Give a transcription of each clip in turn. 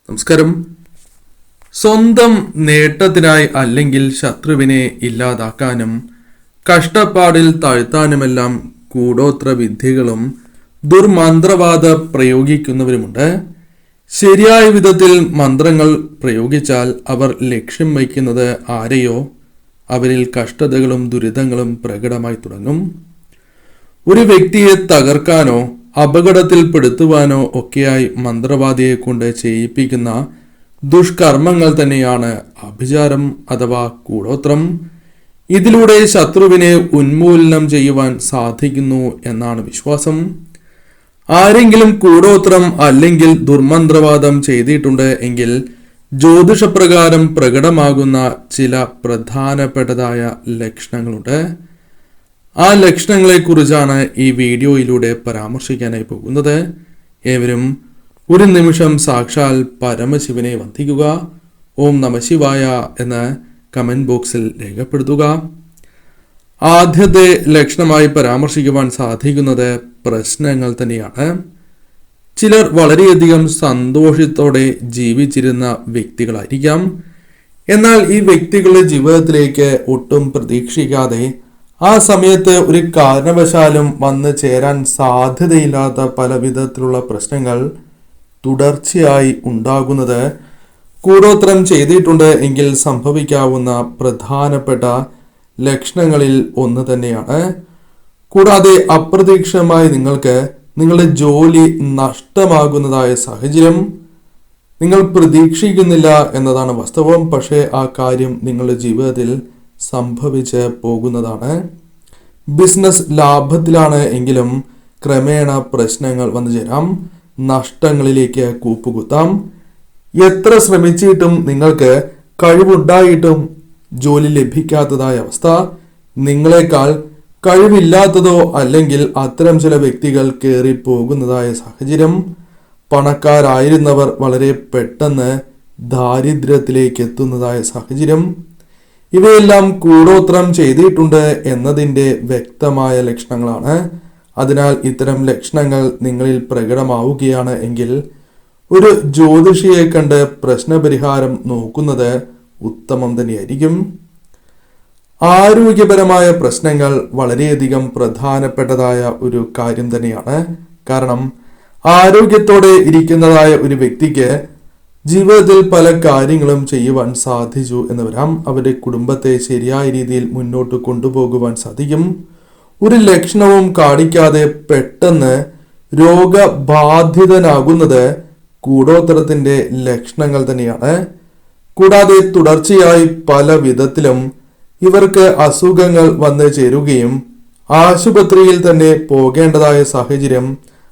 നമസ്കാരം. സ്വന്തം നേട്ടത്തിനായി അല്ലെങ്കിൽ ശത്രുവിനെ ഇല്ലാതാക്കാനും കഷ്ടപ്പാടിൽ താഴ്ത്താനുമെല്ലാം കൂടോത്ര വിദ്യകളും ദുർമന്ത്രവാദ പ്രയോഗിക്കുന്നവരുമുണ്ട്. ശരിയായ വിധത്തിൽ മന്ത്രങ്ങൾ പ്രയോഗിച്ചാൽ അവർ ലക്ഷ്യം വയ്ക്കുന്നത് ആരെയോ അവരിൽ കഷ്ടതകളും ദുരിതങ്ങളും പ്രകടമായി തുടങ്ങും. ഒരു വ്യക്തിയെ തകർക്കാനോ അപകടത്തിൽപ്പെടുത്തുവാനോ ഒക്കെയായി മന്ത്രവാദിയെ കൊണ്ട് ചെയ്യിപ്പിക്കുന്ന ദുഷ്കർമ്മങ്ങൾ തന്നെയാണ് അഭിചാരം അഥവാ കൂടോത്രം. ഇതിലൂടെ ശത്രുവിനെ ഉന്മൂലനം ചെയ്യുവാൻ സാധിക്കുന്നു എന്നാണ് വിശ്വാസം. ആരെങ്കിലും കൂടോത്രം അല്ലെങ്കിൽ ദുർമന്ത്രവാദം ചെയ്തിട്ടുണ്ട് എങ്കിൽ ജ്യോതിഷപ്രകാരം പ്രകടമാകുന്ന ചില പ്രധാനപ്പെട്ടതായ ലക്ഷണങ്ങളുണ്ട്. ആ ലക്ഷണങ്ങളെക്കുറിച്ചാണ് ഈ വീഡിയോയിലൂടെ പരാമർശിക്കാനായി പോകുന്നത്. ഏവരും ഒരു നിമിഷം സാക്ഷാൽ പരമശിവനെ വന്ദിക്കുക. ഓം നമഃശിവായ എന്ന് കമന്റ് ബോക്സിൽ രേഖപ്പെടുത്തുക. ആദ്യത്തെ ലക്ഷണമായി പരാമർശിക്കുവാൻ സാധിക്കുന്നത് പ്രശ്നങ്ങൾ തന്നെയാണ്. ചിലർ വളരെയധികം സന്തോഷത്തോടെ ജീവിച്ചിരുന്ന വ്യക്തികളായിരിക്കാം. എന്നാൽ ഈ വ്യക്തികളുടെ ജീവിതത്തിലേക്ക് ഒട്ടും പ്രതീക്ഷിക്കാതെ ആ സമയത്ത് ഒരു കാരണവശാലും വന്നു ചേരാൻ സാധ്യതയില്ലാത്ത പല വിധത്തിലുള്ള പ്രശ്നങ്ങൾ തുടർച്ചയായി ഉണ്ടാകുന്നത് കൂടോത്രം ചെയ്തിട്ടുണ്ട് എങ്കിൽ സംഭവിക്കാവുന്ന പ്രധാനപ്പെട്ട ലക്ഷണങ്ങളിൽ ഒന്ന് തന്നെയാണ്. കൂടാതെ അപ്രതീക്ഷിതമായി നിങ്ങൾക്ക് നിങ്ങളുടെ ജോലി നഷ്ടമാകുന്നതായ സാഹചര്യം നിങ്ങൾ പ്രതീക്ഷിക്കുന്നില്ല എന്നതാണ് വാസ്തവം. പക്ഷേ ആ കാര്യം നിങ്ങളുടെ ജീവിതത്തിൽ സംഭവിച്ച് പോകുന്നതാണ്. ബിസിനസ് ലാഭത്തിലാണ് എങ്കിലും ക്രമേണ പ്രശ്നങ്ങൾ വന്നു ചേരാം. നഷ്ടങ്ങളിലേക്ക് കൂപ്പുകുത്താം. എത്ര ശ്രമിച്ചിട്ടും നിങ്ങൾക്ക് കഴിവുണ്ടായിട്ടും ജോലി ലഭിക്കാത്തതായ അവസ്ഥ, നിങ്ങളെക്കാൾ കഴിവില്ലാത്തതോ അല്ലെങ്കിൽ അത്തരം ചില വ്യക്തികൾ കയറി പോകുന്നതായ സാഹചര്യം, പണക്കാരായിരുന്നവർ വളരെ പെട്ടെന്ന് ദാരിദ്ര്യത്തിലേക്ക് എത്തുന്നതായ സാഹചര്യം, ഇവയെല്ലാം കൂടോത്രം ചെയ്തിട്ടുണ്ട് എന്നതിൻ്റെ വ്യക്തമായ ലക്ഷണങ്ങളാണ്. അതിനാൽ ഇത്തരം ലക്ഷണങ്ങൾ നിങ്ങളിൽ പ്രകടമാവുകയാണ് എങ്കിൽ ഒരു ജ്യോതിഷിയെ കണ്ട് പ്രശ്നപരിഹാരം നോക്കുന്നത് ഉത്തമം തന്നെയായിരിക്കും. ആരോഗ്യപരമായ പ്രശ്നങ്ങൾ വളരെയധികം പ്രധാനപ്പെട്ടതായ ഒരു കാര്യം തന്നെയാണ്. കാരണം ആരോഗ്യത്തോടെ ഇരിക്കുന്നതായ ഒരു വ്യക്തിക്ക് ജീവിതത്തിൽ പല കാര്യങ്ങളും ചെയ്യുവാൻ സാധിച്ചു എന്ന് വരാം. അവരുടെ കുടുംബത്തെ ശരിയായ രീതിയിൽ മുന്നോട്ട് കൊണ്ടുപോകുവാൻ സാധിക്കും. ഒരു ലക്ഷണവും കാണിക്കാതെ പെട്ടെന്ന് രോഗബാധിതനാകുന്നത് കൂടോത്രത്തിന്റെ ലക്ഷണങ്ങൾ തന്നെയാണ്. കൂടാതെ തുടർച്ചയായി പല വിധത്തിലും ഇവർക്ക് അസുഖങ്ങൾ വന്നു ചേരുകയും ആശുപത്രിയിൽ തന്നെ പോകേണ്ടതായ സാഹചര്യം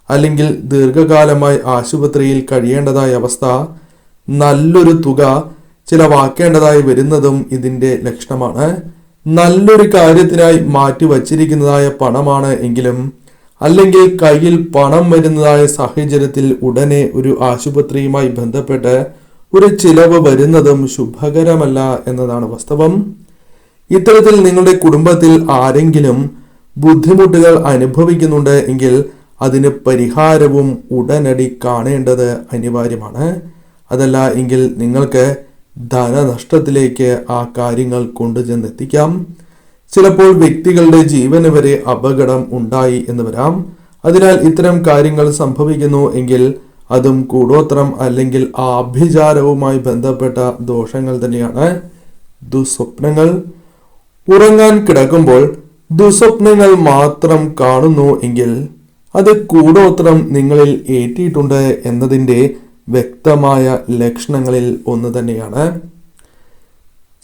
അല്ലെങ്കിൽ ദീർഘകാലമായി ആശുപത്രിയിൽ കഴിയേണ്ടതായ അവസ്ഥ, നല്ലൊരു തുക ചിലവാക്കേണ്ടതായി വരുന്നതും ഇതിൻ്റെ ലക്ഷണമാണ്. നല്ലൊരു കാര്യത്തിനായി മാറ്റി വച്ചിരിക്കുന്നതായ പണമാണ് എങ്കിലും അല്ലെങ്കിൽ കയ്യിൽ പണം വരുന്നതായ സാഹചര്യത്തിൽ ഉടനെ ഒരു ആശുപത്രിയുമായി ബന്ധപ്പെട്ട് ഒരു ചിലവ് വരുന്നതും ശുഭകരമല്ല എന്നതാണ് വാസ്തവം. ഇത്തരത്തിൽ നിങ്ങളുടെ കുടുംബത്തിൽ ആരെങ്കിലും ബുദ്ധിമുട്ടുകൾ അനുഭവിക്കുന്നുണ്ട് എങ്കിൽ അതിന് പരിഹാരവും ഉടനടി കാണേണ്ടത് അനിവാര്യമാണ്. അതല്ല എങ്കിൽ നിങ്ങൾക്ക് ധനനഷ്ടത്തിലേക്ക് ആ കാര്യങ്ങൾ കൊണ്ടുചെന്നെത്തിക്കാം. ചിലപ്പോൾ വ്യക്തികളുടെ ജീവന് വരെ അപകടം ഉണ്ടായി എന്ന് വരാം. അതിനാൽ ഇത്തരം കാര്യങ്ങൾ സംഭവിക്കുന്നു എങ്കിൽ അതും കൂടോത്രം അല്ലെങ്കിൽ ആഭിചാരവുമായി ബന്ധപ്പെട്ട ദോഷങ്ങൾ തന്നെയാണ്. ദുസ്വപ്നങ്ങൾ. ഉറങ്ങാൻ കിടക്കുമ്പോൾ ദുസ്വപ്നങ്ങൾ മാത്രം കാണുന്നു എങ്കിൽ അത് കൂടോത്രം നിങ്ങളിൽ ഏറ്റിയിട്ടുണ്ട് എന്നതിൻ്റെ വ്യക്തമായ ലക്ഷണങ്ങളിൽ ഒന്ന് തന്നെയാണ്.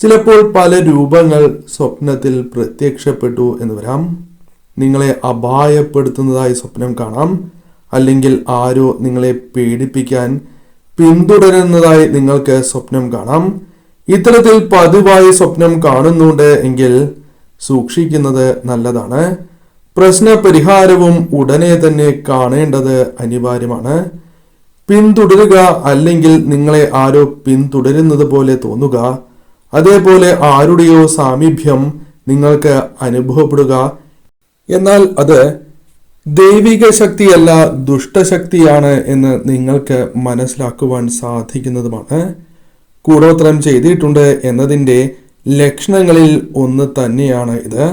ചിലപ്പോൾ പല രൂപങ്ങൾ സ്വപ്നത്തിൽ പ്രത്യക്ഷപ്പെട്ടു എന്ന് വരാം. നിങ്ങളെ അപായപ്പെടുത്തുന്നതായി സ്വപ്നം കാണാം. അല്ലെങ്കിൽ ആരോ നിങ്ങളെ പേടിപ്പിക്കാൻ പിന്തുടരുന്നതായി നിങ്ങൾക്ക് സ്വപ്നം കാണാം. ഇത്തരത്തിൽ പതിവായി സ്വപ്നം കാണുന്നുണ്ട് എങ്കിൽ സൂക്ഷിക്കുന്നത് നല്ലതാണ്. പ്രശ്ന പരിഹാരവും ഉടനെ തന്നെ കാണേണ്ടത് അനിവാര്യമാണ്. പിന്തുടരുക അല്ലെങ്കിൽ നിങ്ങളെ ആരോ പിന്തുടരുന്നത് പോലെ തോന്നുക, അതേപോലെ ആരുടെയോ സാമീപ്യം നിങ്ങൾക്ക് അനുഭവപ്പെടുക, എന്നാൽ അത് ദൈവിക ശക്തിയല്ല ദുഷ്ടശക്തിയാണ് എന്ന് നിങ്ങൾക്ക് മനസ്സിലാക്കുവാൻ സാധിക്കുന്നതുമാണ്. കൂടോത്രം ചെയ്തിട്ടുണ്ട് എന്നതിൻ്റെ ലക്ഷണങ്ങളിൽ ഒന്ന് തന്നെയാണ് ഇത്.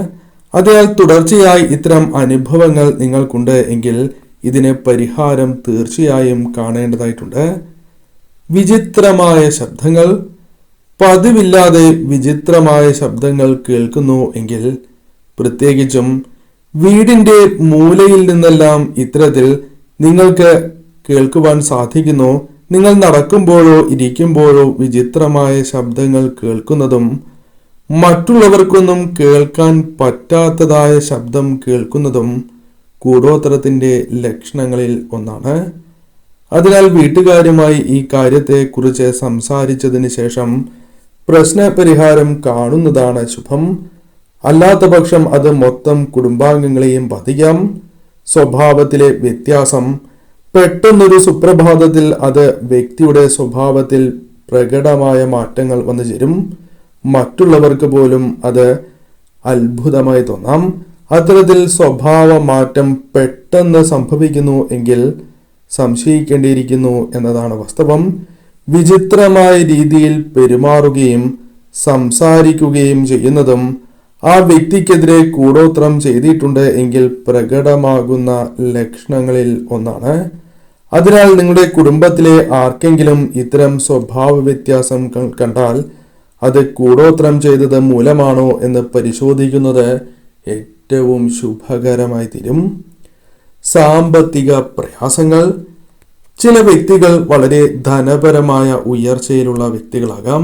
അതിനാൽ തുടർച്ചയായി ഇത്തരം അനുഭവങ്ങൾ നിങ്ങൾക്കുണ്ട് എങ്കിൽ ഇതിന് പരിഹാരം തീർച്ചയായും കാണേണ്ടതായിട്ടുണ്ട്. വിചിത്രമായ ശബ്ദങ്ങൾ, പതിവില്ലാതെ വിചിത്രമായ ശബ്ദങ്ങൾ കേൾക്കുന്നു എങ്കിൽ, പ്രത്യേകിച്ചും വീടിൻ്റെ മൂലയിൽ നിന്നെല്ലാം ഇത്തരത്തിൽ നിങ്ങൾക്ക് കേൾക്കുവാൻ സാധിക്കുന്നു. നിങ്ങൾ നടക്കുമ്പോഴോ ഇരിക്കുമ്പോഴോ വിചിത്രമായ ശബ്ദങ്ങൾ കേൾക്കുന്നതും മറ്റുള്ളവർക്കൊന്നും കേൾക്കാൻ പറ്റാത്തതായ ശബ്ദം കേൾക്കുന്നതും കൂടോത്രത്തിൻ്റെ ലക്ഷണങ്ങളിൽ ഒന്നാണ്. അതിനാൽ വീട്ടുകാരുമായി ഈ കാര്യത്തെക്കുറിച്ച് സംസാരിച്ചതിന് ശേഷം പ്രശ്നപരിഹാരം കാണുന്നതാണ് ശുഭം. അല്ലാത്ത പക്ഷം അത് മൊത്തം കുടുംബാംഗങ്ങളെയും ബാധിക്കാം. സ്വഭാവത്തിലെ വ്യത്യാസം പെട്ടെന്നൊരു സുപ്രഭാതത്തിൽ അത് വ്യക്തിയുടെ സ്വഭാവത്തിൽ പ്രകടമായ മാറ്റങ്ങൾ വന്നു ചേരും. മറ്റുള്ളവർക്ക് പോലും അത് അത്ഭുതമായി തോന്നാം. അത്തരത്തിൽ സ്വഭാവ മാറ്റം പെട്ടെന്ന് സംഭവിക്കുന്നു എങ്കിൽ സംശയിക്കേണ്ടിയിരിക്കുന്നു എന്നതാണ് വാസ്തവം. വിചിത്രമായ രീതിയിൽ പെരുമാറുകയും സംസാരിക്കുകയും ചെയ്യുന്നതും ആ വ്യക്തിക്കെതിരെ കൂടോത്രം ചെയ്തിട്ടുണ്ട് എങ്കിൽ പ്രകടമാകുന്ന ലക്ഷണങ്ങളിൽ ഒന്നാണ്. അതിനാൽ നിങ്ങളുടെ കുടുംബത്തിലെ ആർക്കെങ്കിലും ഇത്തരം സ്വഭാവ വ്യത്യാസം കണ്ടാൽ അത് കൂടോത്രം ചെയ്തത് മൂലമാണോ എന്ന് പരിശോധിക്കുന്നത് ഏറ്റവും ശുഭകരമായി തീരും. സാമ്പത്തിക പ്രയാസങ്ങൾ. ചില വ്യക്തികൾ വളരെ ധനപരമായ ഉയർച്ചയിലുള്ള വ്യക്തികളാകാം.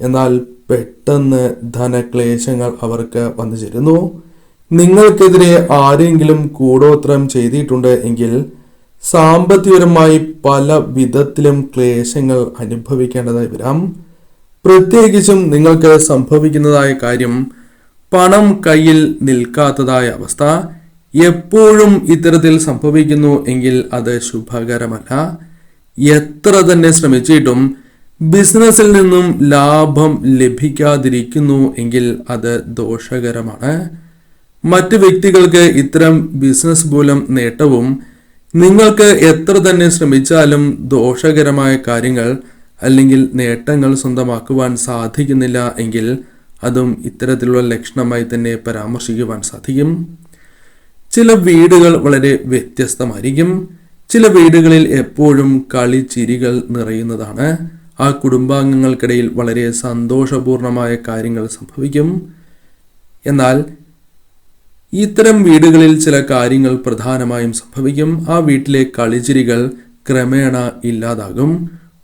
എന്നാൽ പെട്ടെന്ന് ധനക്ലേശങ്ങൾ അവർക്ക് വന്നു ചേരുന്നു. നിങ്ങൾക്കെതിരെ ആരെങ്കിലും കൂടോത്രം ചെയ്തിട്ടുണ്ട് എങ്കിൽ സാമ്പത്തികപരമായി പല വിധത്തിലും ക്ലേശങ്ങൾ അനുഭവിക്കേണ്ടതായി വരാം. പ്രത്യേകിച്ചും നിങ്ങൾക്ക് സംഭവിക്കുന്നതായ കാര്യം പണം കയ്യിൽ നിൽക്കാത്തതായ അവസ്ഥ. എപ്പോഴും ഇത്തരത്തിൽ സംഭവിക്കുന്നു എങ്കിൽ അത് ശുഭകരമല്ല. എത്ര തന്നെ ശ്രമിച്ചിട്ടും ബിസിനസ്സിൽ നിന്നും ലാഭം ലഭിക്കാതിരിക്കുന്നു എങ്കിൽ അത് ദോഷകരമാണ്. മറ്റ് വ്യക്തികൾക്ക് ഇത്തരം ബിസിനസ് മൂലം നേട്ടവും നിങ്ങൾക്ക് എത്ര തന്നെ ശ്രമിച്ചാലും ദോഷകരമായ കാര്യങ്ങൾ അല്ലെങ്കിൽ നേട്ടങ്ങൾ സ്വന്തമാക്കുവാൻ സാധിക്കുന്നില്ല എങ്കിൽ അതും ഇത്തരത്തിലുള്ള ലക്ഷണമായി തന്നെ പരാമർശിക്കുവാൻ സാധിക്കും. ചില വീടുകൾ വളരെ വ്യത്യസ്തമായിരിക്കും. ചില വീടുകളിൽ എപ്പോഴും കളിച്ചിരികൾ നിറയുന്നതാണ്. ആ കുടുംബാംഗങ്ങൾക്കിടയിൽ വളരെ സന്തോഷപൂർണമായ കാര്യങ്ങൾ സംഭവിക്കും. എന്നാൽ ഇത്തരം വീടുകളിൽ ചില കാര്യങ്ങൾ പ്രധാനമായും സംഭവിക്കും. ആ വീട്ടിലെ കളിച്ചിരികൾ ക്രമേണ ഇല്ലാതാകും.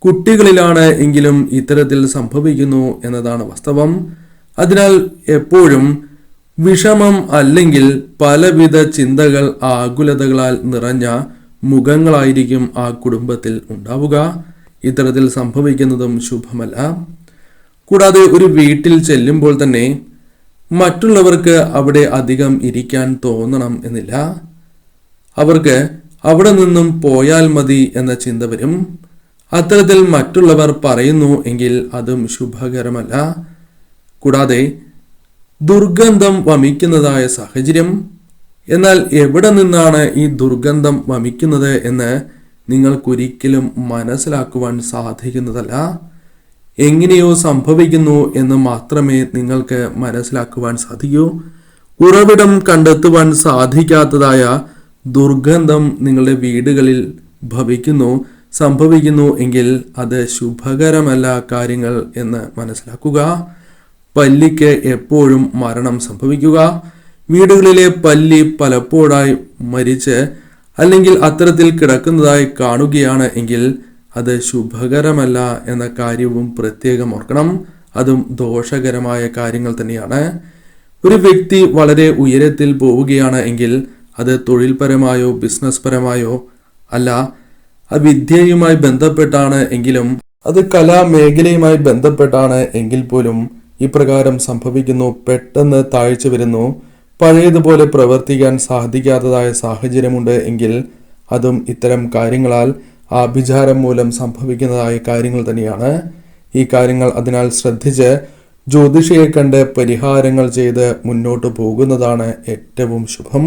കുട്ടികളിലാണ് എങ്കിലും ഇത്തരത്തിൽ സംഭവിക്കുന്നു എന്നതാണ് വാസ്തവം. അതിനാൽ എപ്പോഴും വിഷമം അല്ലെങ്കിൽ പലവിധ ചിന്തകൾ, ആകുലതകളാൽ നിറഞ്ഞ മുഖങ്ങളായിരിക്കും ആ കുടുംബത്തിൽ ഉണ്ടാവുക. ഇത്തരത്തിൽ സംഭവിക്കുന്നതും ശുഭമല്ല. കൂടാതെ ഒരു വീട്ടിൽ ചെല്ലുമ്പോൾ തന്നെ മറ്റുള്ളവർക്ക് അവിടെ അധികം ഇരിക്കാൻ തോന്നണം എന്നില്ല. അവർക്ക് അവിടെ നിന്നും പോയാൽ മതി എന്ന ചിന്ത വരും. അത്തരത്തിൽ മറ്റുള്ളവർ പറയുന്നു എങ്കിൽ അതും ശുഭകരമല്ല. കൂടാതെ ദുർഗന്ധം വമിക്കുന്നതായ സാഹചര്യം. എന്നാൽ എവിടെ നിന്നാണ് ഈ ദുർഗന്ധം വമിക്കുന്നത് എന്ന് നിങ്ങൾക്കൊരിക്കലും മനസ്സിലാക്കുവാൻ സാധിക്കുന്നതല്ല. എങ്ങനെയോ സംഭവിക്കുന്നു എന്ന് മാത്രമേ നിങ്ങൾക്ക് മനസ്സിലാക്കുവാൻ സാധിക്കൂ. ഉറവിടം കണ്ടെത്തുവാൻ സാധിക്കാത്തതായ ദുർഗന്ധം നിങ്ങളുടെ വീടുകളിൽ സംഭവിക്കുന്നു എങ്കിൽ അത് ശുഭകരമല്ല കാര്യങ്ങൾ എന്ന് മനസ്സിലാക്കുക. പല്ലിക്ക് എപ്പോഴും മരണം സംഭവിക്കുക. വീടുകളിലെ പല്ലി പലപ്പോഴായി മരിച്ച് അല്ലെങ്കിൽ അത്തരത്തിൽ കിടക്കുന്നതായി കാണുകയാണ് എങ്കിൽ അത് ശുഭകരമല്ല എന്ന കാര്യവും പ്രത്യേകം ഓർക്കണം. അതും ദോഷകരമായ കാര്യങ്ങൾ തന്നെയാണ്. ഒരു വ്യക്തി വളരെ ഉയരത്തിൽ പോവുകയാണ് എങ്കിൽ അത് തൊഴിൽപരമായോ ബിസിനസ് പരമായോ അല്ല, വിദ്യയുമായി ബന്ധപ്പെട്ടാണ് എങ്കിലും, അത് കലാമേഖലയുമായി ബന്ധപ്പെട്ടാണ് എങ്കിൽ പോലും ഇപ്രകാരം സംഭവിക്കുന്നു. പെട്ടെന്ന് താഴ്ച വരുന്നു. പഴയതുപോലെ പ്രവർത്തിക്കാൻ സാധിക്കാത്തതായ സാഹചര്യമുണ്ട് എങ്കിൽ അതും ഇത്തരം കാര്യങ്ങളാൽ ആഭിചാരം മൂലം സംഭവിക്കുന്നതായ കാര്യങ്ങൾ തന്നെയാണ്. ഈ കാര്യങ്ങൾ അതിനാൽ ശ്രദ്ധിച്ച് ജ്യോതിഷിയെ കണ്ട് പരിഹാരങ്ങൾ ചെയ്ത് മുന്നോട്ട് പോകുന്നതാണ് ഏറ്റവും ശുഭം.